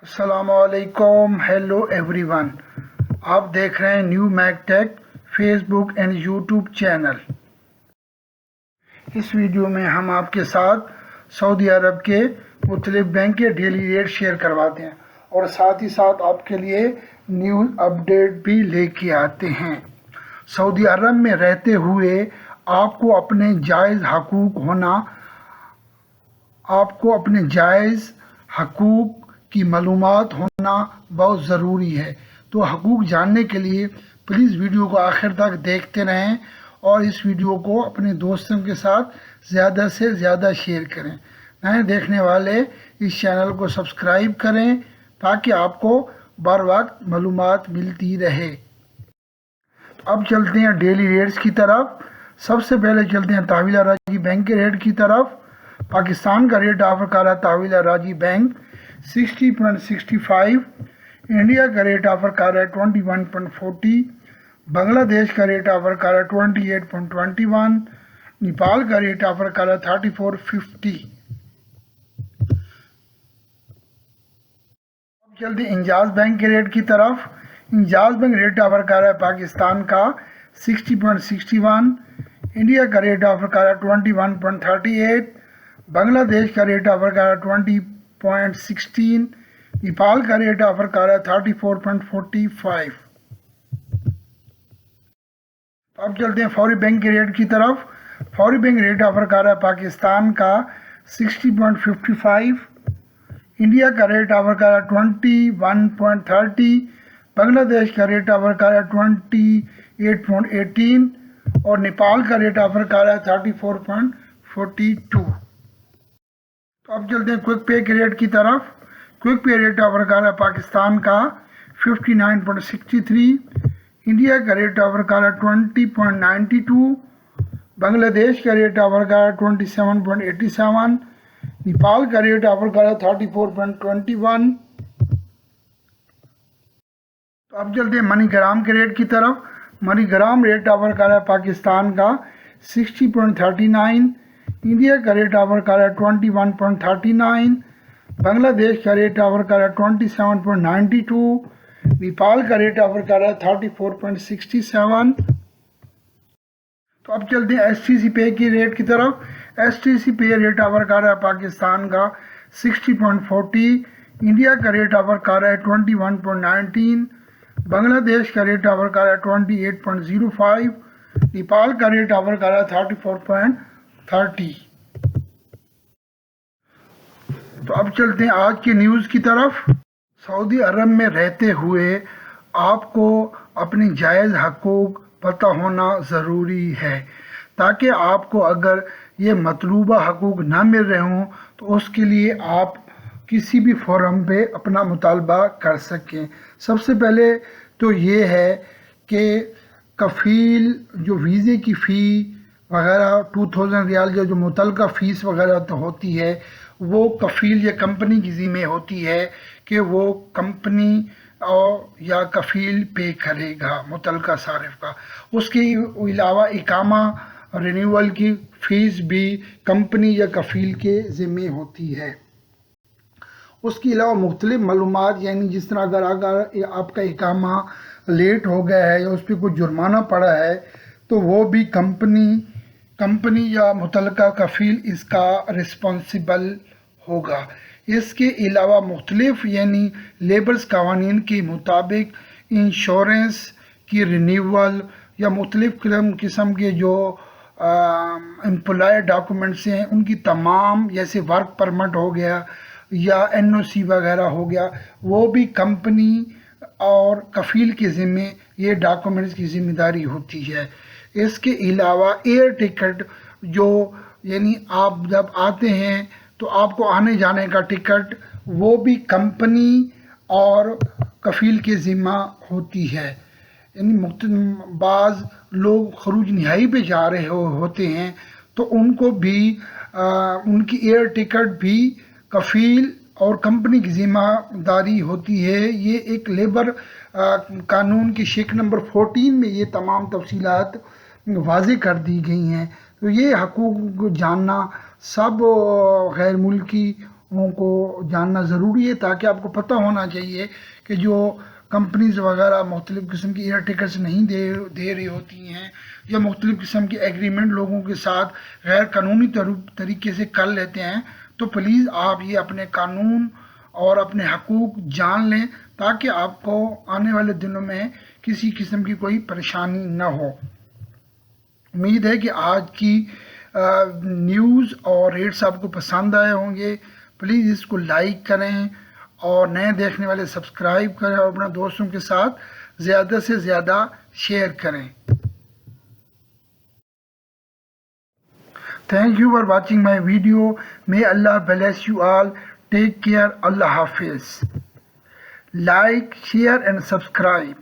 السلام علیکم، hello every one. آپ دیکھ رہے ہیں New Make Tech Facebook and YouTube channel. اس ویڈیو میں ہم آپ کے ساتھ سعودی عرب کے مختلف بینک کے ڈیلی ریٹ شیئر کرواتے ہیں اور ساتھ ہی ساتھ آپ کے لیے نیوز اپڈیٹ بھی لے کے آتے ہیں۔ سعودی عرب میں رہتے ہوئے آپ کو اپنے جائز حقوق کی معلومات ہونا بہت ضروری ہے۔ تو حقوق جاننے کے لیے پلیز ویڈیو کو آخر تک دیکھتے رہیں اور اس ویڈیو کو اپنے دوستوں کے ساتھ زیادہ سے زیادہ شیئر کریں۔ نئے دیکھنے والے اس چینل کو سبسکرائب کریں تاکہ آپ کو بر وقت معلومات ملتی رہے۔ اب چلتے ہیں ڈیلی ریٹس کی طرف۔ سب سے پہلے چلتے ہیں تحویل راجی بینک کے ریٹ کی طرف۔ پاکستان کا ریٹ آفر کر رہا ہے تحویل راجی بینک 60.65، انڈیا کا ریٹ آفر کر رہا ہے 21.40، بنگلہ دیش کا ریٹ آفر کر رہا ہے 28.21، نیپال کا ریٹ آفر کر رہا ہے 34.50۔ اب چلتے ہیں انجاز بینک کے ریٹ کی طرف۔ انجاز بینک ریٹ آفر کر رہا ہے پاکستان کا 60.61، انڈیا کا ریٹ آفر کر رہا ہے 21.38، بنگلہ دیش کا ریٹ آفر کر رہا ہے 20.16، نیپال کا ریٹ آفر کر رہا ہے 34.45۔ اب چلتے ہیں فوری بینک کے ریٹ کی طرف۔ فوری بینک ریٹ آفر کر رہا ہے پاکستان کا 60.55، انڈیا کا ریٹ آفر کر رہا ہے 21.30، بنگلہ دیش کا ریٹ آفر کر رہا ہے 28.18 اور نیپال کا ریٹ آفر کر رہا ہے 34.42۔ تو اب چلتے ہیں کوئک پے کے ریٹ کی طرف۔ کوئک پے ریٹ آفر کر رہا ہے پاکستان کا 59.63، انڈیا کا ریٹ آفر کر رہا ہے 20.92، بنگلہ دیش کا ریٹ آفر کر رہا ہے 27.87، نیپال کا ریٹ آفر کر رہا ہے 34.21۔ تو اب چلتے ہیں منی گرام کے ریٹ کی طرف۔ منی گرام ریٹ آفر کر رہا ہے پاکستان کا 60.39، انڈیا کا ریٹ آفر کر رہا ہے 21.39، بنگلہ دیش کا ریٹ آفر کر رہا ہے 27.92، نیپال کا ریٹ آفر کر رہا ہے 34.67۔ تو اب چلتے ہیں ایس ٹی سی پے کی ریٹ کی طرف۔ ایس ٹی سی پے ریٹ آفر کر رہا ہے پاکستان کا 60.40، انڈیا کا ریٹ آفر کر رہا ہے 21.19، بنگلہ دیش کا ریٹ آفر کر رہا ہے 28.05، نیپال کا ریٹ آفر کر رہا ہے 34.30۔ تو اب چلتے ہیں آج کی نیوز کی طرف۔ سعودی عرب میں رہتے ہوئے آپ کو اپنی جائز حقوق پتہ ہونا ضروری ہے تاکہ آپ کو اگر یہ مطلوبہ حقوق نہ مل رہے ہوں تو اس کے لیے آپ کسی بھی فورم پہ اپنا مطالبہ کر سکیں۔ سب سے پہلے تو یہ ہے کہ کفیل جو ویزے کی فی وغیرہ 2000 ریال جو متعلقہ فیس وغیرہ تو ہوتی ہے وہ کفیل یا کمپنی کی ذمہ ہوتی ہے کہ وہ کمپنی یا کفیل پے کرے گا متعلقہ صارف کا۔ اس کے علاوہ اقامہ رینیول کی فیس بھی کمپنی یا کفیل کے ذمہ ہوتی ہے۔ اس کے علاوہ مختلف معلومات یعنی جس طرح اگر آپ کا اقامہ لیٹ ہو گیا ہے یا اس پہ کوئی جرمانہ پڑا ہے تو وہ بھی کمپنی یا متعلقہ کفیل اس کا رسپانسیبل ہوگا۔ اس کے علاوہ مختلف یعنی لیبرز قوانین کے مطابق انشورنس کی رینیول یا مختلف قسم کے جو امپلائی ڈاکومنٹس ہیں ان کی تمام جیسے ورک پرمٹ ہو گیا یا این او سی وغیرہ ہو گیا وہ بھی کمپنی اور کفیل کے ذمہ یہ ڈاکومنٹس کی ذمہ داری ہوتی ہے۔ اس کے علاوہ ایئر ٹکٹ جو یعنی آپ جب آتے ہیں تو آپ کو آنے جانے کا ٹکٹ وہ بھی کمپنی اور کفیل کے ذمہ ہوتی ہے۔ یعنی بعض لوگ خروج نہائی پہ جا رہے ہوتے ہیں تو ان کو بھی ان کی ایئر ٹکٹ بھی کفیل اور کمپنی کی ذمہ داری ہوتی ہے۔ یہ ایک لیبر قانون کی شق نمبر 14 میں یہ تمام تفصیلات واضح کر دی گئی ہیں۔ تو یہ حقوق جاننا سب غیر ملکی کو جاننا ضروری ہے، تاکہ آپ کو پتہ ہونا چاہیے کہ جو کمپنیز وغیرہ مختلف قسم کی ایئر ٹکٹس نہیں دے رہی ہوتی ہیں، یا مختلف قسم کے ایگریمنٹ لوگوں کے ساتھ غیر قانونی طریقے سے کر لیتے ہیں، تو پلیز آپ یہ اپنے قانون اور اپنے حقوق جان لیں، تاکہ آپ کو آنے والے دنوں میں کسی قسم کی کوئی پریشانی نہ ہو۔ امید ہے کہ آج کی نیوز اور ریٹس آپ کو پسند آئے ہوں گے۔ پلیز اس کو لائک کریں اور نئے دیکھنے والے سبسکرائب کریں، اور اپنے دوستوں کے ساتھ زیادہ سے زیادہ شیئر کریں۔ Thank you for watching my video. May Allah bless you all. Take care. Allah Hafiz. Like, share and subscribe.